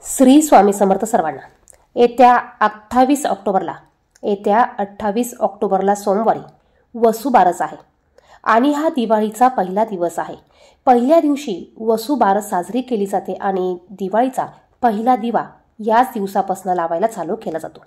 श्री स्वामी समर्थ सर्वांना। येत्या 28 ऑक्टोबरला सोमवारी वसुबारस आहे आणि हा दिवाळीचा पहिला दिवस आहे। पहिल्या दिवशी वसुबारस साजरी केली जाते आणि दिवाळीचा पहिला दिवा याच दिवसापासून लावायला चालू केला जातो।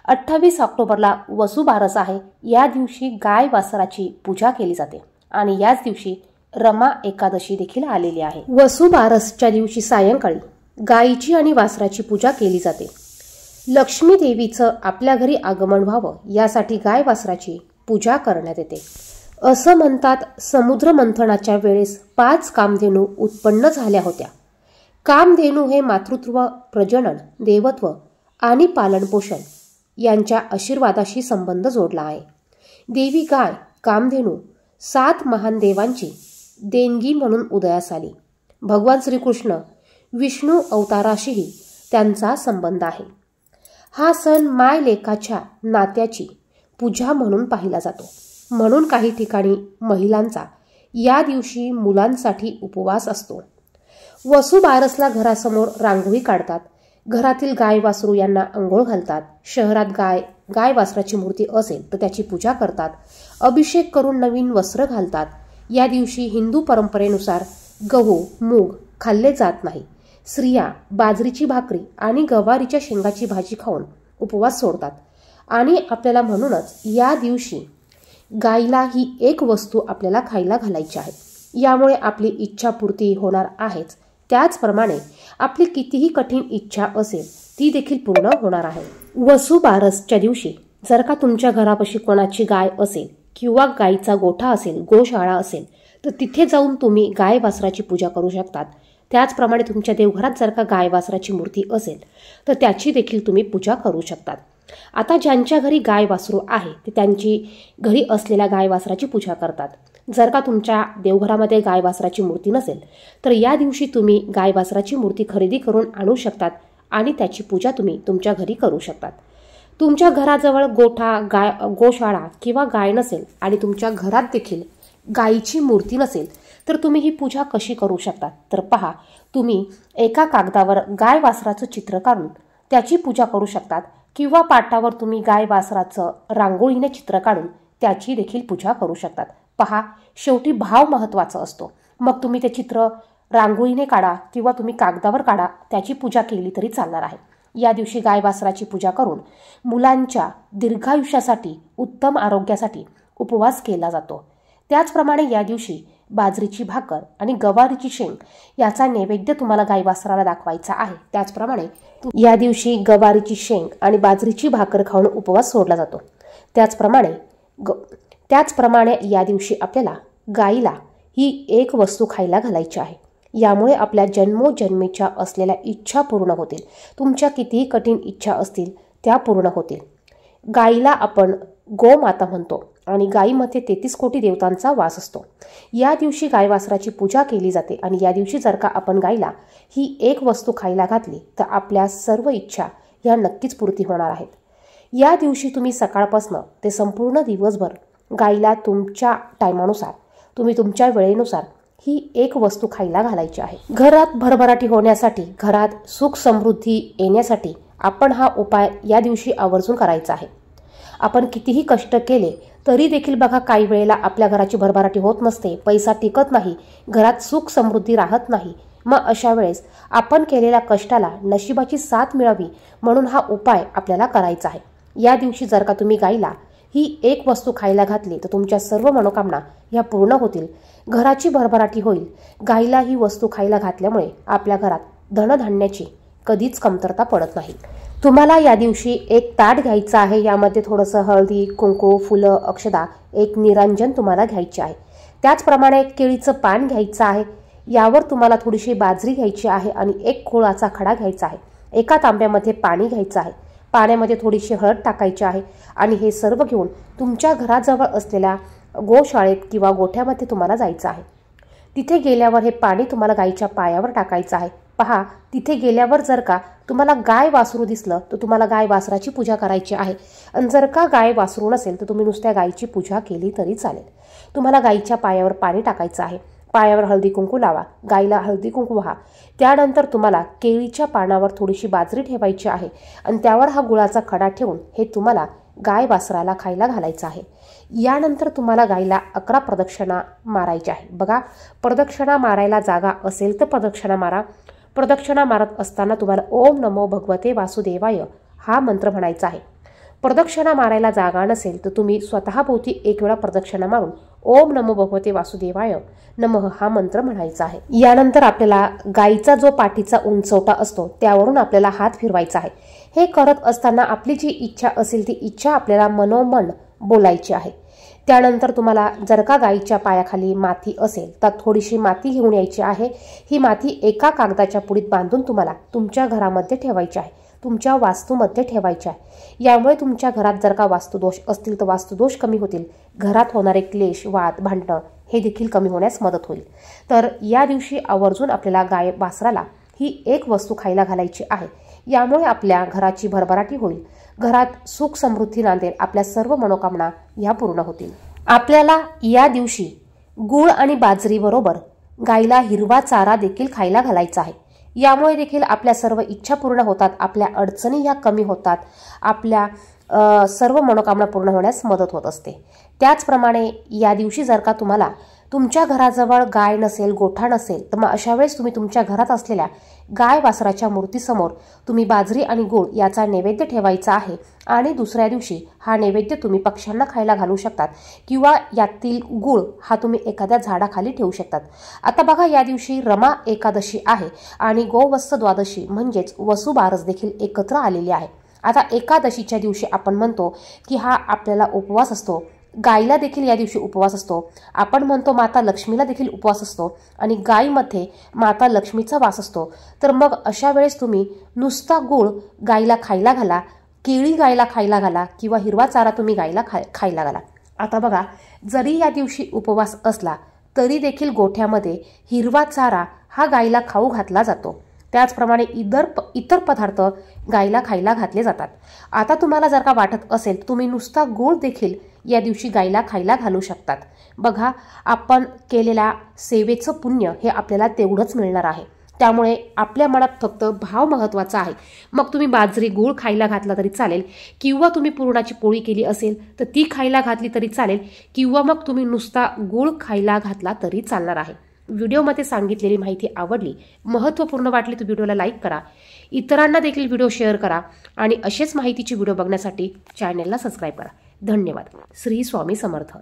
28 ऑक्टोबरला वसुबारस आहे। या दिवशी गाय वासराची पूजा केली जाते आणि याच दिवशी रमा एकादशी देखील आलेली आहे। वसुबारसच्या दिवशी सायंकाळी गायीची आणि वासराची पूजा केली जाते। लक्ष्मी देवीचं आपल्या घरी आगमन व्हावं यासाठी गाय वासराची पूजा करण्यात येते। असं म्हणतात, समुद्र मंथनाच्या वेळेस 5 कामधेनू उत्पन्न झाल्या होत्या। कामधेनू हे मातृत्व, प्रजनन, देवत्व आणि पालनपोषण यांच्या आशीर्वादाशी संबंध जोडला आहे। देवी गाय कामधेनू 7 महान देवांची देणगी म्हणून उदयास आली। भगवान श्रीकृष्ण विष्णू अवताराशीही त्यांचा संबंध आहे। हा सण माय लेकाच्या नात्याची पूजा म्हणून पाहिला जातो। म्हणून काही ठिकाणी महिलांचा या दिवशी मुलांसाठी उपवास असतो। वसुबारसला घरासमोर रांगोळी काढतात, घरातील गाय वासरू यांना अंघोळ घालतात। शहरात गाय वासराची मूर्ती असेल तर त्याची पूजा करतात, अभिषेक करून नवीन वस्त्र घालतात। या दिवशी हिंदू परंपरेनुसार गहू मूग खाल्ले जात नाही। स्त्रिया बाजरीची भाकरी आणि गवारीच्या शेंगाची भाजी खाऊन उपवास सोडतात आणि आपल्याला म्हणूनच या दिवशी गायीला ही एक वस्तू आपल्याला खायला घालायची आहे। यामुळे आपली इच्छापूर्ती होणार आहेच, त्याचप्रमाणे आपली कितीही कठीण इच्छा असेल ती देखील पूर्ण होणार आहे। वसुबारसच्या दिवशी जर का तुमच्या घरापाशी कोणाची गाय असेल किंवा गायीचा गोठा असेल, गोशाळा असेल तर तिथे जाऊन तुम्ही गाय वासराची पूजा करू शकतात। त्याचप्रमाणे तुमच्या देवघरात जर का गाय वासराची मूर्ती असेल तर त्याची देखील तुम्ही पूजा करू शकतात। आता ज्यांच्या घरी गाय वासरू आहे ते त्यांची घरी असलेल्या गाय वासराची पूजा करतात। जर का तुमच्या देवघरामध्ये गाय वासराची मूर्ती नसेल तर या दिवशी तुम्ही गाय वासराची मूर्ती खरेदी करून आणू शकतात आणि त्याची पूजा तुम्ही तुमच्या घरी करू शकतात। तुमच्या घराजवळ गोशाळा किंवा गाय नसेल आणि तुमच्या घरात देखील गायीची मूर्ती नसेल तर तुम्ही ही पूजा कशी करू शकतात, तर पहा, तुम्ही एका कागदावर गाय वासराचं चित्र काढून त्याची पूजा करू शकतात किंवा पाटावर तुम्ही गाय वासराचं रांगोळीने चित्र काढून त्याची देखील पूजा करू शकतात। पहा, शेवटी भाव महत्त्वाचा असतो। मग तुम्ही ते चित्र रांगोळीने काढा किंवा तुम्ही कागदावर काढा, त्याची पूजा केली तरी चालणार आहे। या दिवशी गाय वासराची पूजा करून मुलांच्या दीर्घायुष्यासाठी, उत्तम आरोग्यासाठी उपवास केला जातो। त्याचप्रमाणे या दिवशी बाजरीची भाकर आणि गवारीची शेंग याचा नैवेद्य तुम्हाला गाय वासराला दाखवायचा आहे। त्याचप्रमाणे या दिवशी गवारीची शेंग आणि बाजरीची भाकर खाऊन उपवास सोडला जातो। त्याचप्रमाणे या दिवशी आपल्याला गायीला ही एक वस्तू खायला घालायची आहे। यामुळे आपल्या जन्मोजन्मीच्या असलेल्या इच्छा पूर्ण होतील। तुमच्या कितीही कठीण इच्छा असतील त्या पूर्ण होतील। गायीला आपण गोमाता म्हणतो आणि गायीमध्ये 33 कोटी देवतांचा वास असतो। या दिवशी गाय वासराची पूजा केली जाते आणि या दिवशी जर का आपण गायीला ही एक वस्तू खायला घातली तर आपल्या सर्व इच्छा या नक्कीच पूर्ती होणार आहेत। या दिवशी तुम्ही सकाळपासून ते संपूर्ण दिवसभर गायीला तुमच्या टायमानुसार, तुम्ही तुमच्या वेळेनुसार ही एक वस्तू खायला घालायची आहे। घरात भरभराटी होण्यासाठी, घरात सुख समृद्धी येण्यासाठी आपण हा उपाय या दिवशी आवर्जून करायचा आहे। आपण कितीही कष्ट केले तरी देखील बघा, काही वेळेला आपल्या घराची भरभराटी होत नसते, पैसा टिकत नाही, घरात सुख समृद्धी राहत नाही। मग अशा वेळेस आपण केलेल्या कष्टाला नशिबाची साथ मिळावी म्हणून हा उपाय आपल्याला करायचा आहे। या दिवशी जर का तुम्ही गायीला ही एक वस्तू खायला घातली तर तुमच्या सर्व मनोकामना या पूर्ण होतील, घराची भरभराटी होईल। गायीला ही वस्तू खायला घातल्यामुळे आपल्या घरात धनधान्याची कधीच कमतरता पडत नाही। तुम्हाला या दिवशी एक ताट घ्यायचं आहे, यामध्ये थोडंसं हळदी, कुंकू, फुलं, अक्षदा, एक निरांजन तुम्हाला घ्यायचे आहे। त्याचप्रमाणे एक केळीचं पान घ्यायचं आहे, यावर तुम्हाला थोडीशी बाजरी घ्यायची आहे आणि एक खोळाचा खडा घ्यायचा आहे। एका तांब्यामध्ये पाणी घ्यायचं आहे, पाण्यामध्ये थोडीशी हळद टाकायची आहे आणि हे सर्व घेऊन तुमच्या घराजवळ असलेल्या गोशाळेत किंवा गोठ्यामध्ये तुम्हाला जायचं आहे। तिथे गेल्यावर हे पाणी तुम्हाला गायीच्या पायावर टाकायचं आहे। पहा, तिथे गेल्यावर जर का तुम्हाला गाय वासरू दिसलं तर तुम्हाला गाय वासराची पूजा करायची आहे आणि जर का गाय वासरू नसेल तर तुम्ही नुसत्या गायीची पूजा केली तरी चालेल। तुम्हाला गायीच्या पायावर पाणी टाकायचं आहे। पायावर हळदी कुंकू लावा, गाईला हळदी कुंकू वाहा. त्यानंतर तुम्हाला केळीच्या पानावर थोडीशी बाजरी ठेवायची आहे आणि त्यावर हा गुळाचा खडा ठेवून हे तुम्हाला गाय वासराला खायला घालायचं आहे. यानंतर तुम्हाला गाईला 11 प्रदक्षिणा मारायच्या आहे. बघा, प्रदक्षिणा मारायला जागा असेल तर प्रदक्षिणा मारा. प्रदक्षिणा मारत असताना तुम्हाला ओम नमो भगवते वासुदेवाय हा मंत्र म्हणायचा आहे. प्रदक्षिणा मारायला जागा नसेल तर तुम्ही स्वतःभोवती एक वेळा प्रदक्षिणा मारून ओम नमो भगवते वासुदेवाय नमः हा मंत्र म्हणायचा आहे. यानंतर आपल्याला गाईचा जो पाठीचा उंचवटा असतो त्यावरून आपल्याला हात फिरवायचा आहे. हे करत असताना आपली जी इच्छा असेल ती इच्छा आपल्याला मनोमन बोलायची आहे. त्यानंतर तुम्हाला जर का गाईच्या पायाखाली माती असेल तर थोडीशी माती घेऊन यायची आहे. ही माती एका कागदाच्या पुडीत बांधून तुम्हाला तुमच्या घरामध्ये ठेवायची आहे, तुमच्या वास्तूमध्ये ठेवायची आहे. यामुळे तुमच्या घरात जर का वास्तुदोष असतील तर वास्तुदोष कमी होतील. घरात होणारे क्लेश, वाद, भांडणं हे देखील कमी होण्यास मदत होईल. तर या दिवशी आवर्जून आपल्याला गाय वासराला ही एक वस्तू खायला घालायची आहे. यामुळे आपल्या घराची भरभराटी होईल, घरात सुख समृद्धी नांदेल, आपल्या सर्व मनोकामना या पूर्ण होतील. आपल्याला या दिवशी गूळ आणि बाजरी बरोबर गायला हिरवा चारा देखील खायला घालायचा आहे. यामुळे देखील आपल्या सर्व इच्छा पूर्ण होतात, आपल्या अडचणी ह्या कमी होतात, आपल्या सर्व मनोकामना पूर्ण होण्यास मदत होत असते. त्याचप्रमाणे या दिवशी जर का तुम्हाला तुमच्या घराजवळ गाय नसेल, गोठा नसेल तर मग अशा वेळेस तुम्ही तुमच्या घरात असलेल्या गाय वासराच्या मूर्तीसमोर तुम्ही बाजरी आणि गूळ याचा नैवेद्य ठेवायचा आहे आणि दुसऱ्या दिवशी हा नैवेद्य तुम्ही पक्ष्यांना खायला घालू शकतात किंवा यातील गूळ हा तुम्ही एखाद्या झाडाखाली ठेवू शकतात. आता बघा, या दिवशी रमा एकादशी आहे आणि गोवत्स द्वादशी म्हणजेच वसुबारस देखील एकत्र आलेली आहे. आता एकादशीच्या दिवशी आपण म्हणतो की हा आपल्याला उपवास असतो, गायीला देखील या दिवशी उपवास असतो. आपण म्हणतो माता लक्ष्मीला देखील उपवास असतो आणि गायीमध्ये माता लक्ष्मीचा वास असतो. तर मग अशा वेळेस तुम्ही नुसता गूळ गायीला खायला घाला, केळी गायीला खायला घाला किंवा हिरवा चारा तुम्ही गायीला खायला घाला. आता बघा, जरी या दिवशी उपवास असला तरी देखील गोठ्यामध्ये हिरवा चारा हा गायीला खाऊ घातला जातो. त्याचप्रमाणे इतर पदार्थ गायीला खायला घातले जातात. आता तुम्हाला जर का वाटत असेल तुम्ही नुसता गूळ देखील या दिवशी गायीला खायला घालू शकतात. बघा, आपण केलेल्या सेवेचं पुण्य हे आपल्याला तेवढंच मिळणार आहे. त्यामुळे आपल्या मनात फक्त भाव महत्त्वाचा आहे. मग तुम्ही बाजरी गूळ खायला घातला तरी चालेल किंवा तुम्ही पुरणाची पोळी केली असेल तर ती खायला घातली तरी चालेल किंवा मग तुम्ही नुसता गूळ खायला घातला तरी चालणार आहे. व्हिडिओमध्ये सांगितलेली माहिती आवडली, महत्त्वपूर्ण वाटली तर व्हिडिओला लाईक करा, इतरांना देखील व्हिडिओ शेअर करा आणि असेच माहितीचे व्हिडिओ बघण्यासाठी चॅनेलला सबस्क्राईब करा. धन्यवाद. श्री स्वामी समर्थ.